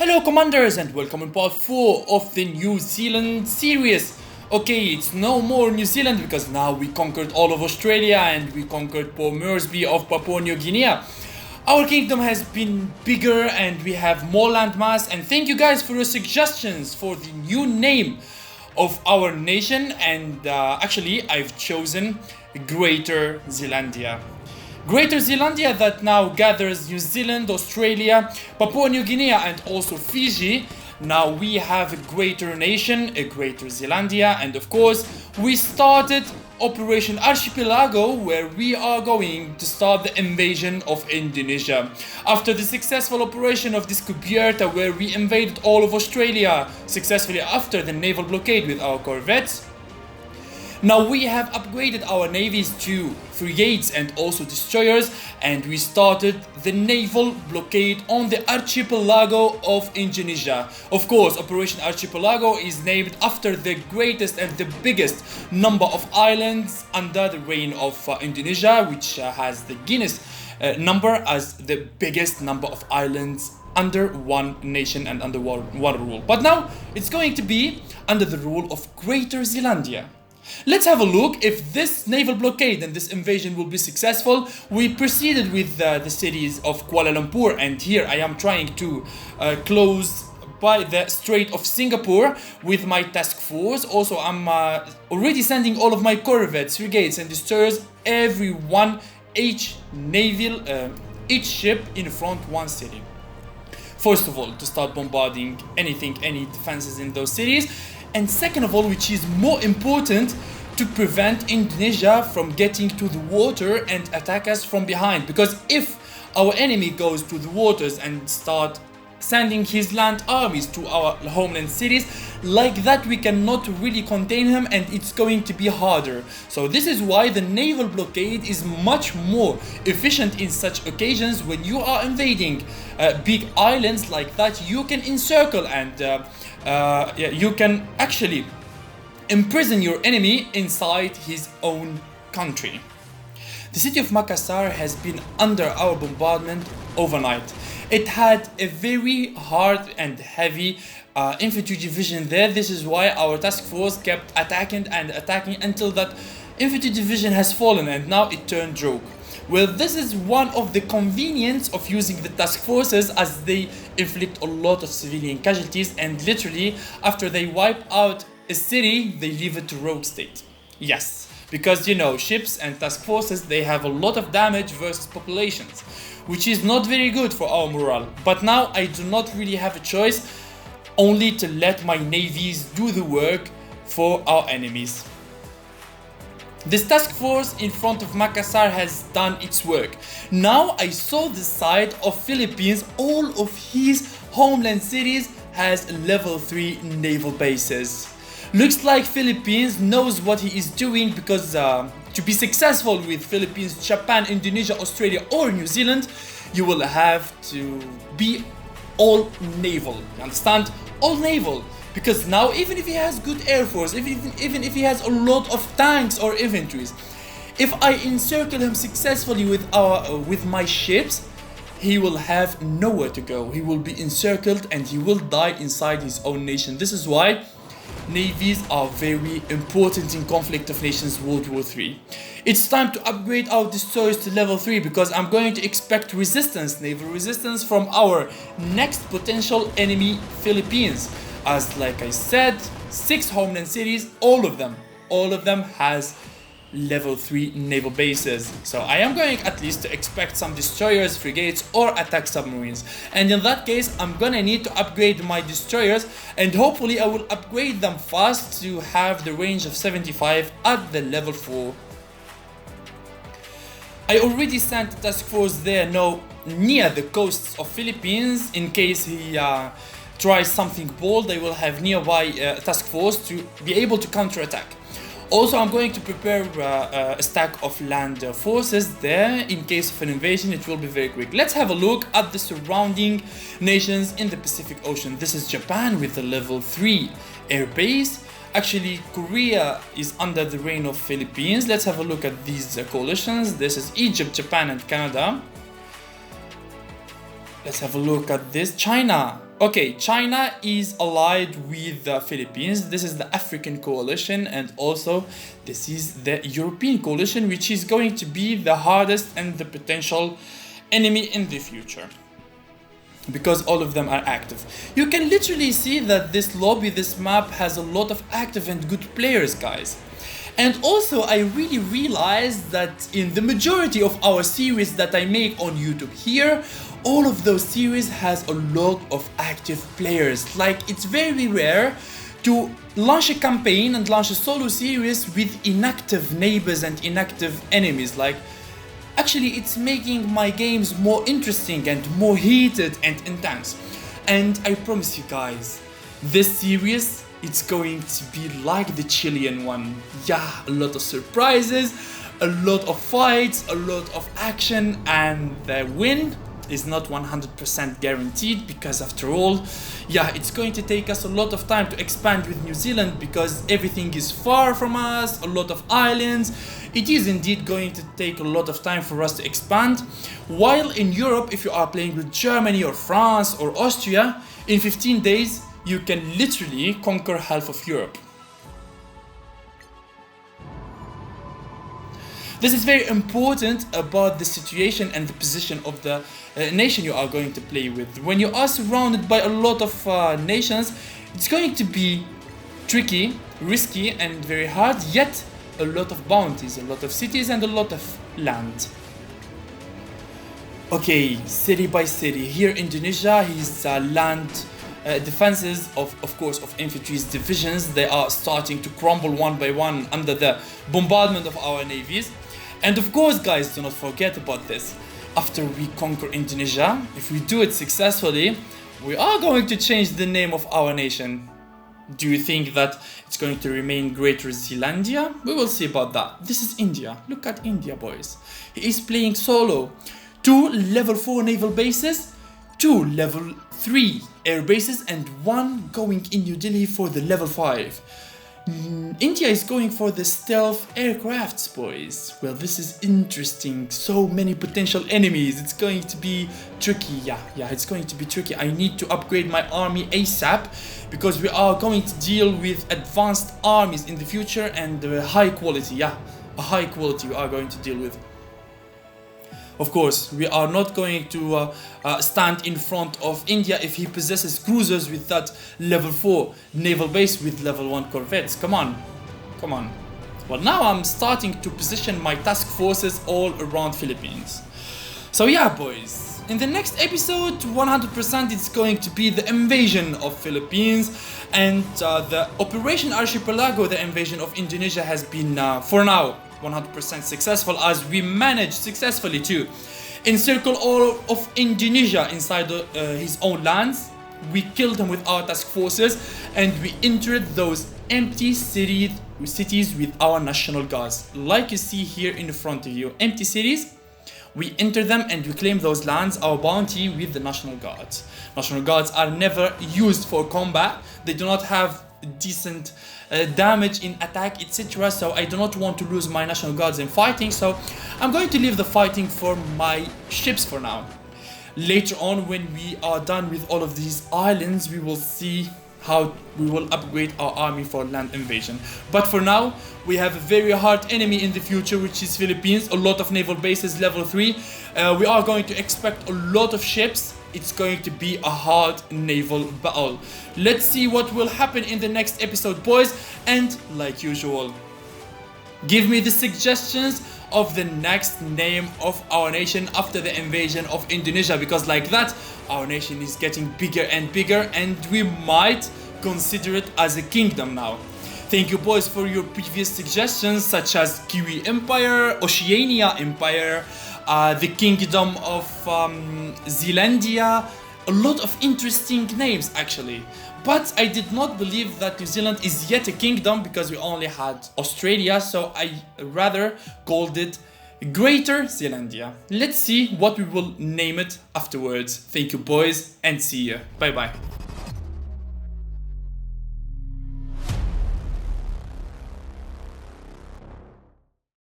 Hello commanders and welcome in part 4 of the New Zealand series. Okay, it's no more New Zealand because now we conquered all of Australia and we conquered Port Moresby of Papua New Guinea. Our kingdom has been bigger and we have more landmass, and thank you guys for your suggestions for the new name of our nation, and actually I've chosen Greater Zealandia. Greater Zealandia that now gathers New Zealand, Australia, Papua New Guinea and also Fiji. Now we have a greater nation, a Greater Zealandia, and of course we started Operation Archipelago, where we are going to start the invasion of Indonesia. After the successful operation of Descubierta, where we invaded all of Australia successfully after the naval blockade with our corvettes, now we have upgraded our navies to frigates and also destroyers, and we started the naval blockade on the archipelago of Indonesia. Of course, Operation Archipelago is named after the greatest and the biggest number of islands under the reign of Indonesia, which has the Guinness number as the biggest number of islands under one nation and under one rule. But now it's going to be under the rule of Greater Zealandia. Let's have a look if this naval blockade and this invasion will be successful. We proceeded with the cities of Kuala Lumpur, and here I am trying to close by the Strait of Singapore with my task force. Also, I'm already sending all of my corvettes, frigates and destroyers, every one each ship in front one city. First of all, to start bombarding any defenses in those cities. And second of all, which is more important, to prevent Indonesia from getting to the water and attack us from behind. Because if our enemy goes to the waters and start sending his land armies to our homeland cities, like that we cannot really contain him and it's going to be harder. So this is why the naval blockade is much more efficient in such occasions. When you are invading big islands like that, you can encircle and you can actually imprison your enemy inside his own country. The city of Makassar has been under our bombardment overnight. It had a very hard and heavy infantry division there. This is why our task force kept attacking until that infantry division has fallen, and now it turned rogue. Well, this is one of the convenience of using the task forces, as they inflict a lot of civilian casualties, and literally after they wipe out a city, they leave it to rogue state. Yes, because you know, ships and task forces, they have a lot of damage versus populations, which is not very good for our morale. But now I do not really have a choice, only to let my navies do the work for our enemies. This task force in front of Makassar has done its work. Now I saw the side of Philippines. All of his homeland cities has level 3 naval bases. Looks like Philippines knows what he is doing, because to be successful with Philippines, Japan, Indonesia, Australia or New Zealand, you will have to be all naval. You understand? All naval. Because now, even if he has good air force, even if he has a lot of tanks or infantries, if I encircle him successfully with my ships, he will have nowhere to go. He will be encircled and he will die inside his own nation. This is why navies are very important in Conflict of Nations World War III. It's time to upgrade our destroyers to level 3, because I'm going to expect resistance, naval resistance, from our next potential enemy, Philippines. As like I said, 6 homeland cities, all of them has level 3 naval bases. So I am going at least to expect some destroyers, frigates or attack submarines. And in that case, I'm gonna need to upgrade my destroyers, and hopefully I will upgrade them fast to have the range of 75 at the level 4. I already sent a task force there now near the coasts of Philippines. In case he tries something bold, they will have nearby task force to be able to counterattack. Also, I'm going to prepare a stack of land forces there in case of an invasion. It will be very quick. Let's have a look at the surrounding nations in the Pacific Ocean. This is Japan with a level 3 air base. Actually, Korea is under the reign of Philippines. Let's have a look at these coalitions. This is Egypt, Japan and Canada. Let's have a look at this. China Okay, China is allied with the Philippines. This is the African coalition, and also this is the European coalition, which is going to be the hardest and the potential enemy in the future, because all of them are active. You can literally see that this lobby, this map, has a lot of active and good players, guys. And also, I really realized that in the majority of our series that I make on YouTube here, all of those series has a lot of active players. Like, it's very rare to launch a campaign and launch a solo series with inactive neighbors and inactive enemies. Like, actually, it's making my games more interesting and more heated and intense. And I promise you guys, this series, it's going to be like the Chilean one. Yeah, a lot of surprises, a lot of fights, a lot of action, and the win is not 100% guaranteed, because after all, yeah, it's going to take us a lot of time to expand with New Zealand, because everything is far from us, a lot of islands. It is indeed going to take a lot of time for us to expand. While in Europe, if you are playing with Germany or France or Austria, in 15 days, you can literally conquer half of Europe. This is very important about the situation and the position of the nation you are going to play with. When you are surrounded by a lot of nations, it's going to be tricky, risky, and very hard, yet a lot of bounties, a lot of cities, and a lot of land. Okay, city by city. Here in Indonesia, his land defenses of course of infantry's divisions, they are starting to crumble one by one under the bombardment of our navies. And of course, guys, do not forget about this. After we conquer Indonesia, if we do it successfully, we are going to change the name of our nation. Do you think that it's going to remain Greater Zealandia? We will see about that. This is India. Look at India, boys. He is playing solo. 2 level 4 naval bases, 2 level 3 air bases, and 1 going in New Delhi for the level 5. India is going for the stealth aircrafts, boys. Well, this is interesting. So many potential enemies. It's going to be tricky. Yeah, it's going to be tricky. I need to upgrade my army ASAP, because we are going to deal with advanced armies in the future, and high quality. Yeah, a high quality we are going to deal with. Of course, we are not going to stand in front of India if he possesses cruisers with that level 4 naval base with level 1 corvettes. Come on. Well, now I'm starting to position my task forces all around Philippines. So yeah, boys, in the next episode, 100% it's going to be the invasion of Philippines, and the Operation Archipelago, the invasion of Indonesia, has been, for now, 100% successful, as we managed successfully to encircle all of Indonesia inside his own lands. We killed him with our task forces, and we entered those empty cities with our national guards. Like you see here in front of you, empty cities. We enter them and we claim those lands, our bounty, with the National Guards. National Guards are never used for combat. They do not have decent damage in attack, etc. So I do not want to lose my National Guards in fighting, so I'm going to leave the fighting for my ships for now. Later on, when we are done with all of these islands, we will see how we will upgrade our army for land invasion. But for now, we have a very hard enemy in the future, which is Philippines. A lot of naval bases, level 3. We are going to expect a lot of ships. It's going to be a hard naval battle. Let's see what will happen in the next episode, boys. And like usual, give me the suggestions of the next name of our nation after the invasion of Indonesia, because like that, our nation is getting bigger and bigger, and we might consider it as a kingdom now. Thank you, boys, for your previous suggestions, such as Kiwi Empire, Oceania Empire, the Kingdom of Zealandia. A lot of interesting names, actually. But I did not believe that New Zealand is yet a kingdom, because we only had Australia, so I rather called it Greater Zealandia. Let's see what we will name it afterwards. Thank you, boys, and see you. Bye bye.